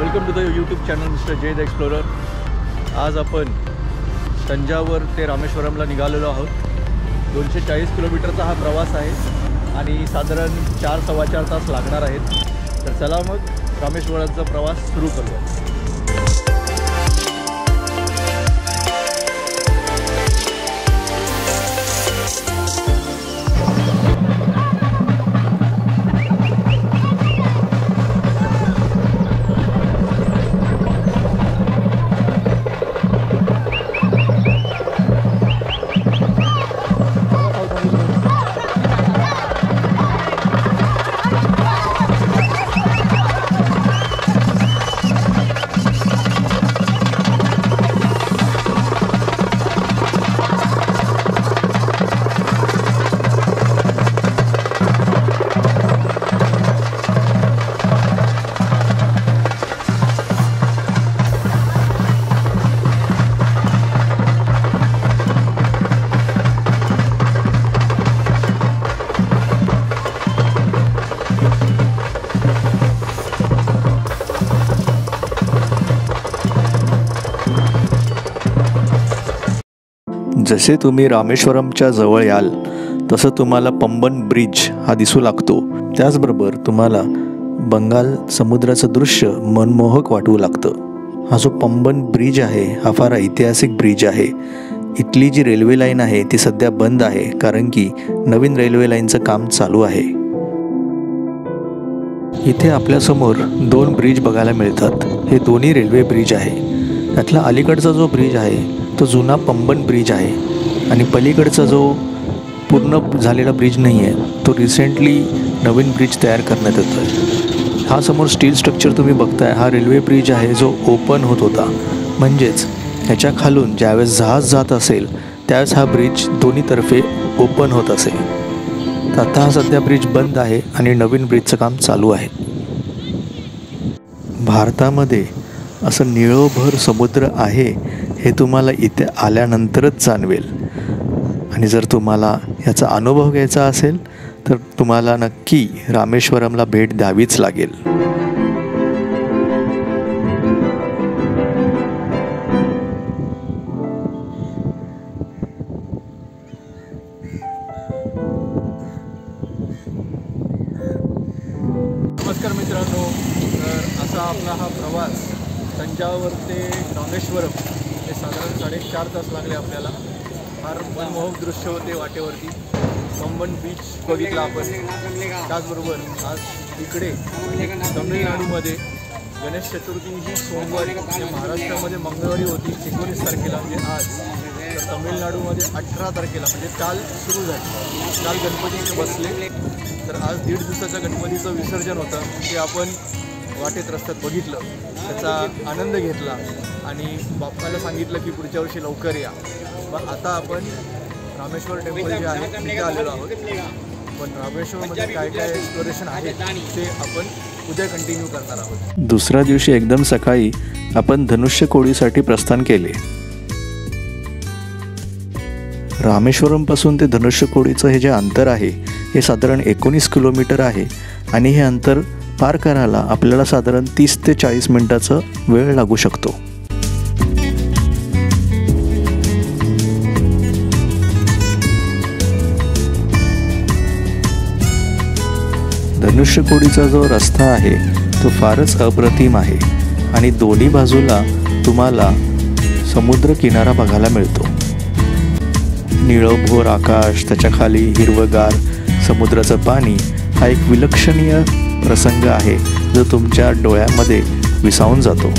Welcome to the YouTube channel mister Jay the explorer. आज आपण तंजावर ते रामेश्वरमला निघालेलो आहोत। 240 किलोमीटरचा हा प्रवास आहे आणि साधारण 4-4.25 तास लागणार आहेत। तर चला मग रामेश्वरमचा प्रवास सुरू करूया। जसे तुम्ही रामेश्वरमच्या जवळ याल तसं तुम्हाला पंबन ब्रिज हा दिसू लागतो। त्याचबरोबर तुम्हाला बंगाल समुद्राचं दृश्य मनमोहक वाटू लागतं। हा जो पंबन ब्रिज आहे हा फार ऐतिहासिक ब्रिज आहे। इथली जी रेल्वे लाईन आहे ती सध्या बंद आहे, कारण की नवीन रेल्वे लाईनचं काम चालू आहे। इथे आपल्यासमोर 2 ब्रिज बघायला मिळतात। हे दोन्ही रेल्वे ब्रिज आहे। त्यातला अलीकडचा जो ब्रिज आहे तो जुना पंबन ब्रिज आहे आणि पलीकडचा जो पूर्ण झालेला ब्रिज नाही आहे तो रिसेंटली नवीन ब्रिज तयार करण्यात येतो आहे। हा समोर स्टील स्ट्रक्चर तुम्ही बघताय हा रेल्वे ब्रिज आहे जो ओपन होत होता, म्हणजेच ह्याच्या खालून ज्यावेळेस जहाज जात असेल त्यावेळेस हा ब्रिज दोन्ही तर्फे ओपन होत असेल। तर आता हा सध्या ब्रिज बंद आहे आणि नवीन ब्रिजचं काम चालू आहे। भारतामध्ये असं निळोभर समुद्र आहे हे तुम्हाला इथे आल्यानंतरच जाणवेल आणि जर तुम्हाला याचा अनुभव घ्यायचा असेल तर तुम्हाला नक्की रामेश्वरमला भेट द्यावीच लागेल। नमस्कार मित्रांनो, तर असा आपला हा प्रवास तंजावर ते रामेश्वरम हे साधारण 4.5 तास लागले आपल्याला। फार मनमोहक दृश्य होते वाटेवरती। पंबन बीच बघितला आपण। त्याचबरोबर आज इकडे तमिळनाडूमध्ये गणेश चतुर्थी ही सोमवारी म्हणजे महाराष्ट्रामध्ये मंगळवारी होती 19 तारखेला, म्हणजे आज। तर तमिळनाडूमध्ये 18 तारखेला म्हणजे काल सुरू झाली। काल गणपती बसले, तर आज 1.5 दिवसाच्या गणपतीचं विसर्जन होतं। ते आपण वाटेत रस्त्यात बघितलं, त्याचा आनंद घेतला आणि बाप्पाला सांगितलं की पुढच्या वर्षी लवकर या। मग आता आपण रामेश्वर टेम्पल जे आहे तिथे आलेलो आहोत। पण रामेश्वरमध्ये काय काय एक्सप्लोरेशन आहे ते आपण उद्या कंटिन्यू करणार आहोत। दुसऱ्या दिवशी एकदम सकाळी आपण धनुष्यकोडीसाठी प्रस्थान केले। रामेश्वरमपासून ते धनुष्यकोडीचं हे जे अंतर आहे हे साधारण 19 किलोमीटर आहे आणि हे अंतर पार करायला आपल्याला साधारण 30 ते 40 मिनिटाचा वेळ लागू शकतो। धनुष्यकोडीचा जो रस्ता आहे तो फारच अप्रतिम आहे आणि दोन्ही बाजूला तुम्हाला समुद्र किनारा बघायला मिळतो। निळभोर आकाश, त्याच्या खाली हिरवगार समुद्राचं पाणी हा एक विलक्षणीय प्रसंग आहे जो तुमच्या डोळ्यामध्ये विसावून जातो।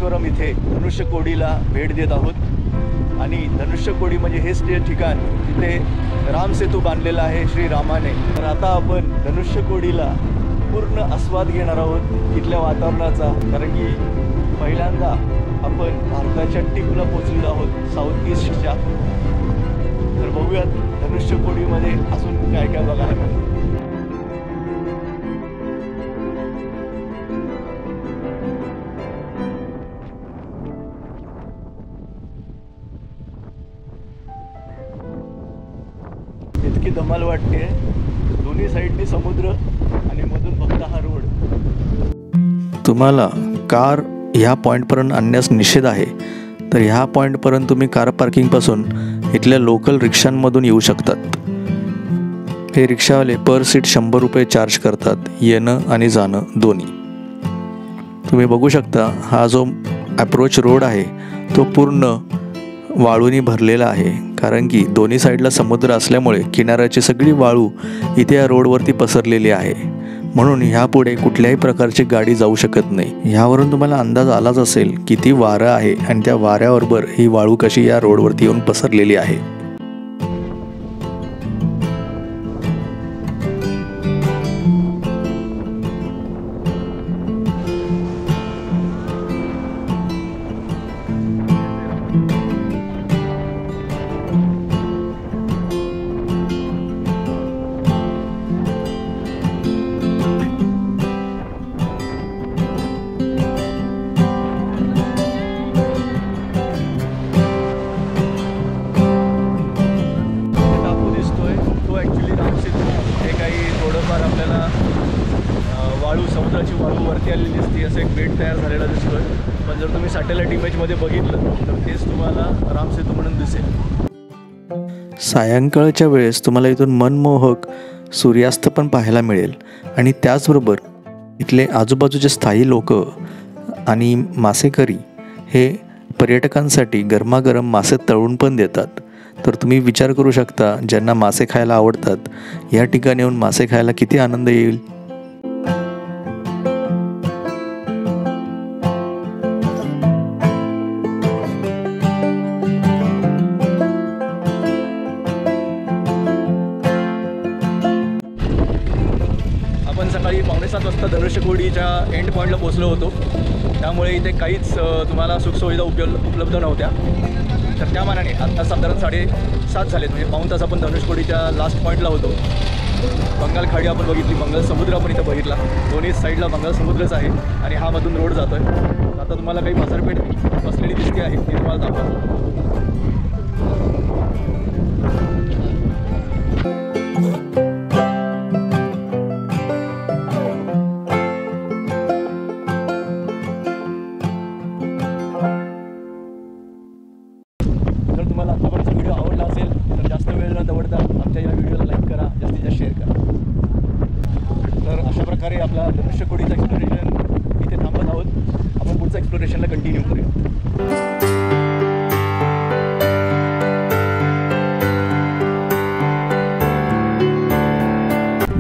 रामेश्वरम इथे धनुष्यकोडीला भेट देत आहोत आणि धनुष्यकोडी म्हणजे हेच ते ठिकाण जिथे रामसेतू बांधलेला आहे श्रीरामाने. तर आता आपण धनुष्यकोडीला पूर्ण आस्वाद घेणार आहोत इथल्या वातावरणाचा, कारण की पहिल्यांदा आपण भारताच्या टिपला पोचलेलो आहोत, साऊथ ईस्टच्या. तर बघूयात धनुष्यकोडीमध्ये अजून काय काय बघायला मिळतं. इतकी धमाल वाटते, दोन्ही साईडनी समुद्र आणि मधून फक्त हा रोड. तुम्हाला कार ह्या पॉईंटपर्यंत आणण्यास निषेध आहे, तर ह्या पॉईंटपर्यंत तुम्ही कार पार्किंगपासून इथल्या लोकल रिक्षांमधून येऊ शकतात. हे रिक्षावाले पर सीट 100 रुपये चार्ज करतात, येणं आणि जाणं दोन्ही. तुम्ही बघू शकता हा जो अप्रोच रोड आहे तो पूर्ण वाळूनी भरलेला आहे, कारण की दोन्ही साईडला समुद्र असल्यामुळे किनाऱ्याची सगळी वाळू इथे या रोडवरती पसरलेली आहे. म्हणून ह्यापुढे कुठल्याही प्रकारची गाडी जाऊ शकत नाही. ह्यावरून तुम्हाला अंदाज आलाच असेल किती वारं आहे आणि त्या वाऱ्याबरोबर ही वाळू कशी या रोडवरती येऊन पसरलेली आहे. समुद्राची वाळू वरती आलेली दिसते, असं एक बेट तयार झालेला दिसतोय. पण जर तुम्ही सॅटेलाइट इमेजमध्ये बघितलं तर तेच तुम्हाला रामसेतू म्हणून दिसेल. सायंकाळच्या वेळेस तुम्हाला इथून मनमोहक सूर्यास्त पण पाहायला मिळेल आणि त्याचबरोबर इथले आजूबाजूचे स्थायी लोक आणि मासेकरी हे पर्यटकांसाठी गरमागरम मासे तळून पण देतात. तर तुम्ही विचार करू शकता ज्यांना मासे खायला आवडतात या ठिकाणी येऊन मासे खायला किती आनंद येईल. आपण सकाळी 6:45 वाजता धनुष्यकोडीच्या एंड पॉईंटला पोहोचलो होतो, त्यामुळे इथे काहीच तुम्हाला सुखसुविधा उपलब्ध नव्हत्या. तर त्या मानाने आत्ता साधारण 7:30 झालेत, म्हणजे पाऊण तास आपण धनुष्यकोडीच्या लास्ट पॉईंटला होतो. बंगाल खाडी आपण बघितली, बंगाल समुद्र आपण इथं बघितला. दोन्ही साईडला बंगाल समुद्रच आहे आणि हा मधून रोड जातो आहे. आता तुम्हाला काही बाजारपेठ बसलेली दिसते आहे, ती तुम्हाला दाखवतो. जर तुम्हाला आतापर्यंत व्हिडिओ आवडला असेल तर जास्त वेळ न दवडता आमच्या या व्हिडिओला लाईक करा, जास्तीत जास्त शेअर करा. तर अशा प्रकारे आपला धनुष्यकोडीचं एक्सप्लोरेशन इथे थांबत आहोत. आपण पुढचं एक्सप्लोरेशनला कंटिन्यू करूया.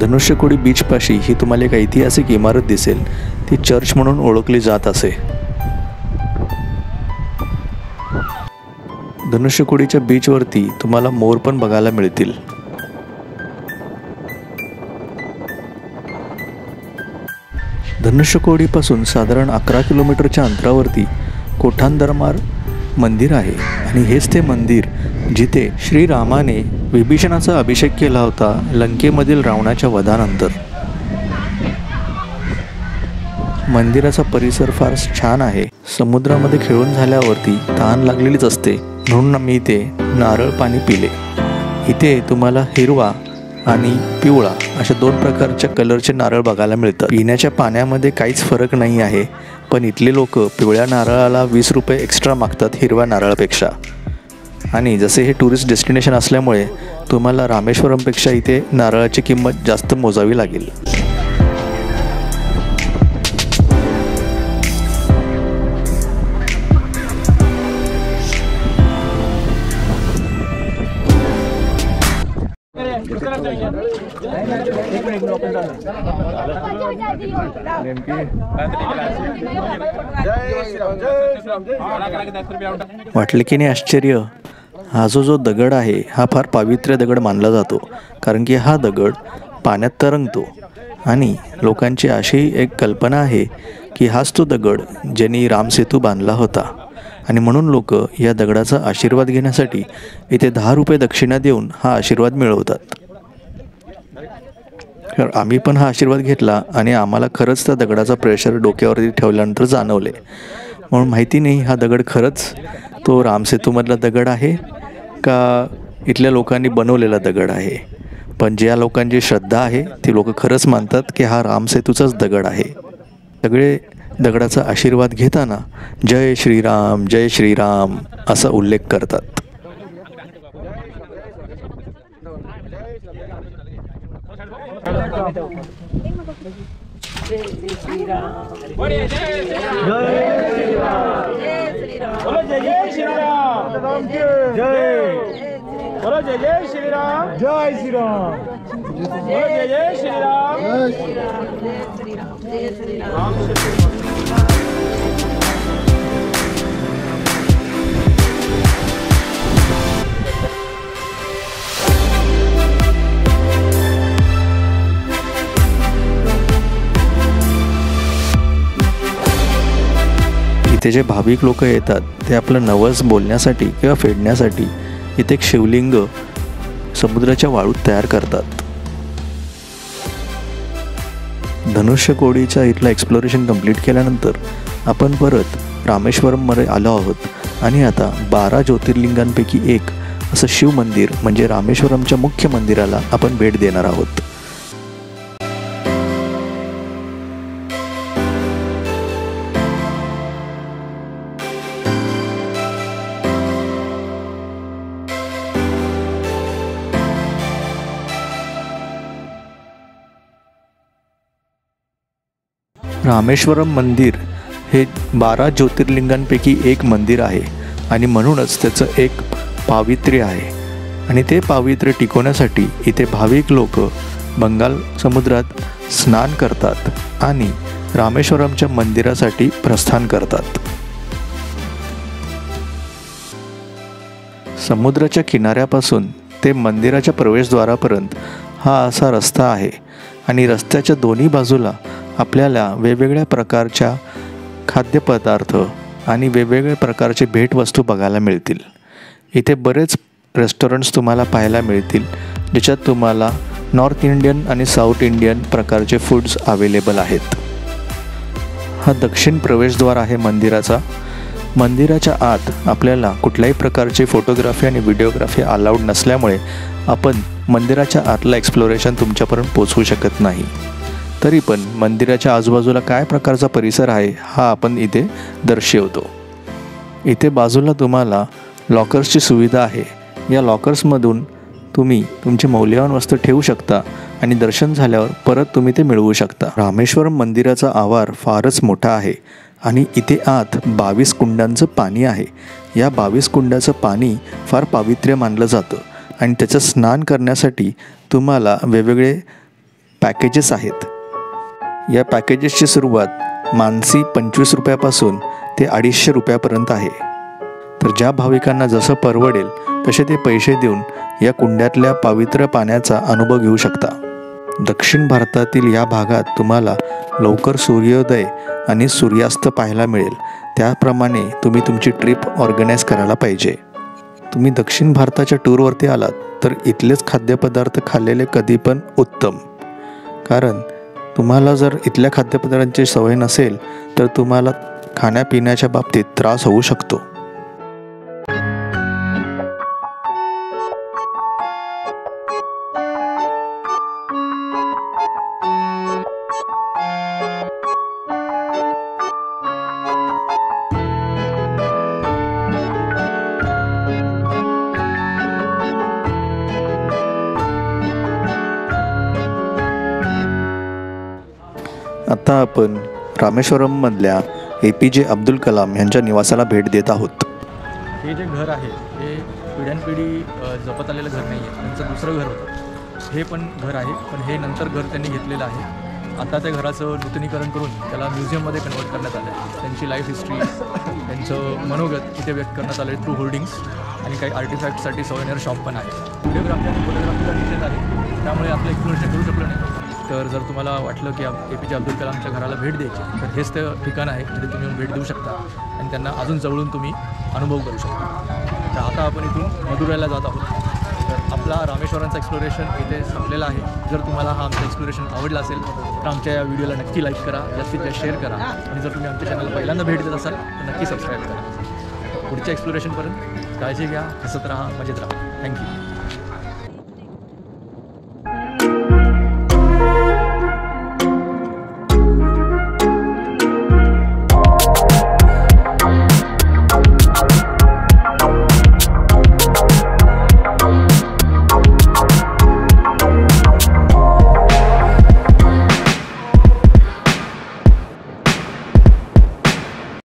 धनुष्यकोडी बीचपाशी ही तुम्हाला एक ऐतिहासिक इमारत दिसेल, ती चर्च म्हणून ओळखली जात असे. धनुष्यकोडीच्या बीचवरती तुम्हाला मोर पण बघायला मिळतील. धनुष्यकोडीपासून साधारण 11 किलोमीटरच्या अंतरावरती कोठांदरमार मंदिर आहे आणि हेच ते मंदिर जिथे श्रीरामाने विभीषणाचा अभिषेक केला होता लंकेमधील रावणाच्या वधानंतर. मंदिराचा परिसर फार छान आहे. समुद्रामध्ये खेळून झाल्यावरती तहान लागलेलीच असते, म्हणून मी इथे नारळ पाणी पिले. इथे तुम्हाला हिरवा आणि पिवळा अशा 2 प्रकारच्या कलरचे नारळ बघायला मिळतात. पिण्याच्या पाण्यामध्ये काहीच फरक नाही आहे, पण इथले लोक पिवळ्या नारळाला 20 रुपये एक्स्ट्रा मागतात हिरव्या नारळापेक्षा. आणि जसे हे टुरिस्ट डेस्टिनेशन असल्यामुळे तुम्हाला रामेश्वरमपेक्षा इथे नारळाची किंमत जास्त मोजावी लागेल. वाटले की नाही आश्चर्य? हा जो दगड आहे हा फार पवित्र दगड मानला जातो, कारण की हा दगड पाण्यात तरंगतो आणि लोकांची अशी एक कल्पना आहे की हाच तो दगड ज्यांनी रामसेतू बांधला होता आणि म्हणून लोक या दगडाचा आशीर्वाद घेण्यासाठी इथे 10 रुपये दक्षिणा देऊन हा आशीर्वाद मिळवतात. तर आम्ही पण हा आशीर्वाद घेतला आणि आम्हाला खरंच त्या दगडाचा प्रेशर डोक्यावरती ठेवल्यानंतर जाणवले. म्हणून माहिती नाही हा दगड खरंच तो रामसेतूमधला दगड आहे का इथल्या लोकांनी बनवलेला दगड आहे. पण ज्या लोकांची श्रद्धा आहे ती लोक खरंच मानतात की हा रामसेतूचाच दगड आहे. सगळे दगडाचा आशीर्वाद घेताना जय श्रीराम असा उल्लेख करतात. इथे जे भाविक लोक येतात ते आपलं नवस बोलण्यासाठी किंवा फेडण्यासाठी इथे एक शिवलिंग समुद्राच्या वाळूत तयार करतात. धनुष्यकोडीच्या इथलं एक्सप्लोरेशन कंप्लीट केल्यानंतर आपण परत रामेश्वरममध्ये आलो आहोत आणि आता 12 ज्योतिर्लिंगांपैकी एक असं शिव मंदिर म्हणजे रामेश्वरमच्या मुख्य मंदिराला आपण भेट देणार आहोत. रामेश्वरम मंदिर हे 12 ज्योतिर्लिंगांपैकी एक मंदिर आहे आणि म्हणूनच त्याचं एक पावित्र्य आहे आणि ते पावित्र्य टिकवण्यासाठी इथे भाविक लोक बंगाल समुद्रात स्नान करतात आणि रामेश्वरमच्या मंदिरासाठी प्रस्थान करतात. समुद्राच्या किनाऱ्यापासून ते मंदिराच्या प्रवेशद्वारापर्यंत हा असा रस्ता आहे आणि रस्त्याच्या दोन्ही बाजूला आपल्याला वेगवेगळ्या प्रकारच्या खाद्यपदार्थ आणि वेगवेगळ्या प्रकारचे भेटवस्तू बघायला मिळतील. इथे बरेच रेस्टॉरंट्स तुम्हाला पाहायला मिळतील ज्याच्यात तुम्हाला नॉर्थ इंडियन आणि साऊथ इंडियन प्रकारचे फूड्स अवेलेबल आहेत. हा दक्षिण प्रवेशद्वार आहे मंदिराचा. मंदिराच्या आत आपल्याला कुठल्याही प्रकारची फोटोग्राफी आणि व्हिडिओग्राफी अलाउड नसल्यामुळे आपण मंदिराच्या आतला एक्सप्लोरेशन तुमच्यापर्यंत पोचवू शकत नाही. तरी पण मंदिराच्या आजूबाजूला काय प्रकारचा परिसर आहे हा आपण इथे दर्शवतो. इथे बाजूला तुम्हाला लॉकर्सची सुविधा आहे. या लॉकर्समधून तुम्ही तुमचे मौल्यवान वस्तू ठेवू शकता आणि दर्शन झाल्यावर परत तुम्ही ते मिळवू शकता. रामेश्वरम मंदिराचा आवार फारच मोठा आहे आणि इथे आत 22 कुंडांचं पाणी आहे. या 22 कुंडाचं पाणी फार पावित्र्य मानलं जातं आणि त्याचं स्नान करण्यासाठी तुम्हाला वेगवेगळे पॅकेजेस आहेत. या पॅकेजेसची सुरुवात मानसी 25 रुपयापासून ते 250 रुपयापर्यंत आहे. तर ज्या भाविकांना जसं परवडेल तसे ते पैसे देऊन या कुंड्यातल्या पवित्र पाण्याचा अनुभव घेऊ शकता. दक्षिण भारतातील या भागात तुम्हाला लवकर सूर्योदय आणि सूर्यास्त पाहायला मिळेल. त्याप्रमाणे तुम्ही तुमची ट्रिप ऑर्गनाईज करायला पाहिजे. तुम्ही दक्षिण भारताच्या टूरवरती आलात तर इथलेच खाद्यपदार्थ खाल्लेले कधी पण उत्तम. कारण तुम्हाला जर इथल्या खाद्यपदार्थांची सवय नसेल तर तुम्हाला खाण्यापिण्याच्या बाबतीत त्रास होऊ शकतो. आता आपण रामेश्वरममधल्या APJ अब्दुल कलाम यांच्या निवासाला भेट देत आहोत. हे जे घर आहे हे पिढ्यानपिढी जपत आलेलं घर नाही आहे. त्यांचं दुसरं घर होतं. हे पण घर आहे, पण हे नंतर घर त्यांनी घेतलेलं आहे. आता त्या घराचं नूतनीकरण करून त्याला म्युझियममध्ये कन्वर्ट करण्यात आलं आहे. त्यांची लाईफ हिस्ट्री, त्यांचं मनोगत इथे व्यक्त करण्यात आलं आहे थ्रू होल्डिंग्स आणि काही आर्टिफॅक्टसाठी सॉवेनियर शॉप पण आहे. व्हिडिओग्राफी आणि फोटोग्राफीला निषेध आहे, त्यामुळे आपलं एक्सप्लोरेशन करू शकलो नाही. तर जर तुम्हाला वाटलं की APJ अब्दुल कलामच्या घराला भेट द्यायची तर हेच ते ठिकाण आहे जिथे तुम्ही येऊन भेट देऊ शकता आणि त्यांना अजून जवळून तुम्ही अनुभव करू शकता. तर आता आपण इथून मदुराईला जात आहोत. तर आपला रामेश्वरांचा एक्सप्लोरेशन इथे संपलेला आहे. जर तुम्हाला हा आमचा एक्सप्लोरेशन आवडला असेल तर आमच्या या व्हिडिओला नक्की लाईक करा, जास्तीत जास्त शेअर करा आणि जर तुम्ही आमच्या चॅनलला पहिल्यांदा भेट देत असाल तर नक्की सबस्क्राईब करा. पुढच्या एक्सप्लोरेशनपर्यंत काळजी घ्या, हसत राहा, मजेत राहा. थँक्यू.